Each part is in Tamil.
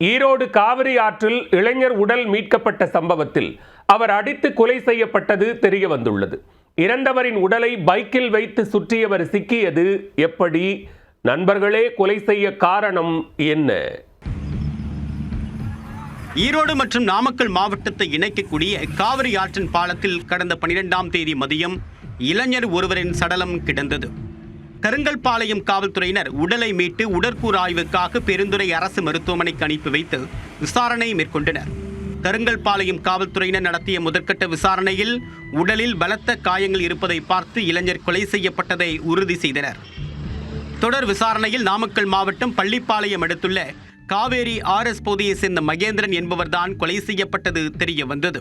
ஈரோடு காவிரி ஆற்றில் இளைஞர் உடல் மீட்கப்பட்ட சம்பவத்தில் அவர் அடித்து கொலை செய்யப்பட்டது தெரிய வந்துள்ளது. இறந்தவரின் உடலை பைக்கில் வைத்து சுற்றியவர் சிக்கியது எப்படி? நண்பர்களே கொலை செய்ய காரணம் என்ன? ஈரோடு மற்றும் நாமக்கல் மாவட்டத்தை இணைக்கக்கூடிய காவிரி ஆற்றின் பாலத்தில் கடந்த 12ஆம் தேதி மதியம் இளைஞர் ஒருவரின் சடலம் கிடந்தது. கருங்கல்பாளையம் காவல்துறையினர் உடலை மீட்டு உடற்கூறு ஆய்வுக்காக பெருந்துறை அரசு மருத்துவமனைக்கு அனுப்பி வைத்து விசாரணை மேற்கொண்டனர். கருங்கல்பாளையம் காவல்துறையினர் நடத்திய முதற்கட்ட விசாரணையில் உடலில் பலத்த காயங்கள் இருப்பதை பார்த்து இளைஞர் கொலை செய்யப்பட்டதை உறுதி செய்தனர். தொடர் விசாரணையில் நாமக்கல் மாவட்டம் பள்ளிப்பாளையம் அடுத்துள்ள காவேரி RS பகுதியை சேர்ந்த மகேந்திரன் என்பவர்தான் கொலை செய்யப்பட்டது தெரிய வந்தது.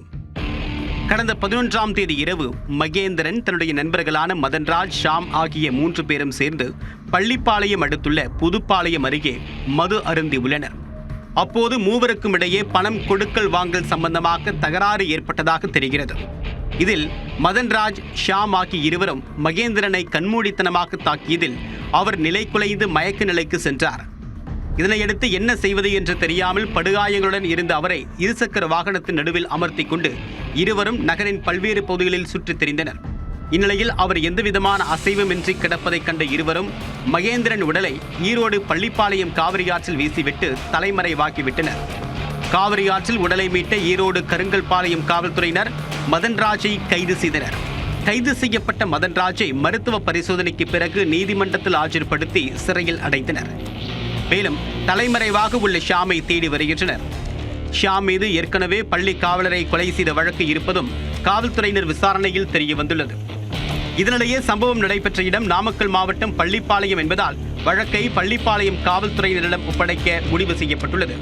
கடந்த 11ஆம் தேதி இரவு மகேந்திரன் தன்னுடைய நண்பர்களான மதன்ராஜ், ஷாம் ஆகிய 3 பேரும் சேர்ந்து பள்ளிப்பாளையம் அடுத்துள்ள புதுப்பாளையம் அருகே மது அருந்தி உள்ளனர். அப்போது மூவருக்கும் இடையே பணம் கொடுக்கல் வாங்கல் சம்பந்தமாக தகராறு ஏற்பட்டதாக தெரிகிறது. இதில் மதன்ராஜ், ஷாம் ஆகிய இருவரும் மகேந்திரனை கண்மூடித்தனமாக தாக்கியதில் அவர் நிலை குலைந்து மயக்க நிலைக்கு சென்றார். இதனையடுத்து என்ன செய்வது என்று தெரியாமல் படுகாயங்களுடன் இருந்த அவரை இருசக்கர வாகனத்தின் நடுவில் அமர்த்தி கொண்டு இருவரும் நகரின் பல்வேறு பகுதிகளில் சுற்றித் திரிந்தனர். இந்நிலையில் அவர் எந்தவிதமான அசைவுமின்றி கிடப்பதைக் கண்ட இருவரும் மகேந்திரன் உடலை ஈரோடு பள்ளிப்பாளையம் காவிரி ஆற்றில் வீசிவிட்டு தலைமறைவாக்கிவிட்டனர். காவிரி ஆற்றில் உடலை மீட்ட ஈரோடு கருங்கல்பாளையம் காவல்துறையினர் மதன்ராஜை கைது செய்தனர். கைது செய்யப்பட்ட மதன்ராஜை மருத்துவ பரிசோதனைக்கு பிறகு நீதிமன்றத்தில் ஆஜர்படுத்தி சிறையில் அடைத்தனர். மேலும் தலைமறைவாக உள்ள ஷாமை தேடி வருகின்றனர். ஷாம் மீது ஏற்கனவே பள்ளி காவலரை கொலை செய்த வழக்கு இருப்பதும் காவல்துறையினர் விசாரணையில் தெரிய வந்துள்ளது. இதனிடையே சம்பவம் நடைபெற்ற இடம் நாமக்கல் மாவட்டம் பள்ளிப்பாளையம் என்பதால் வழக்கை பள்ளிப்பாளையம் காவல்துறையினரிடம் ஒப்படைக்க முடிவு செய்யப்பட்டுள்ளது.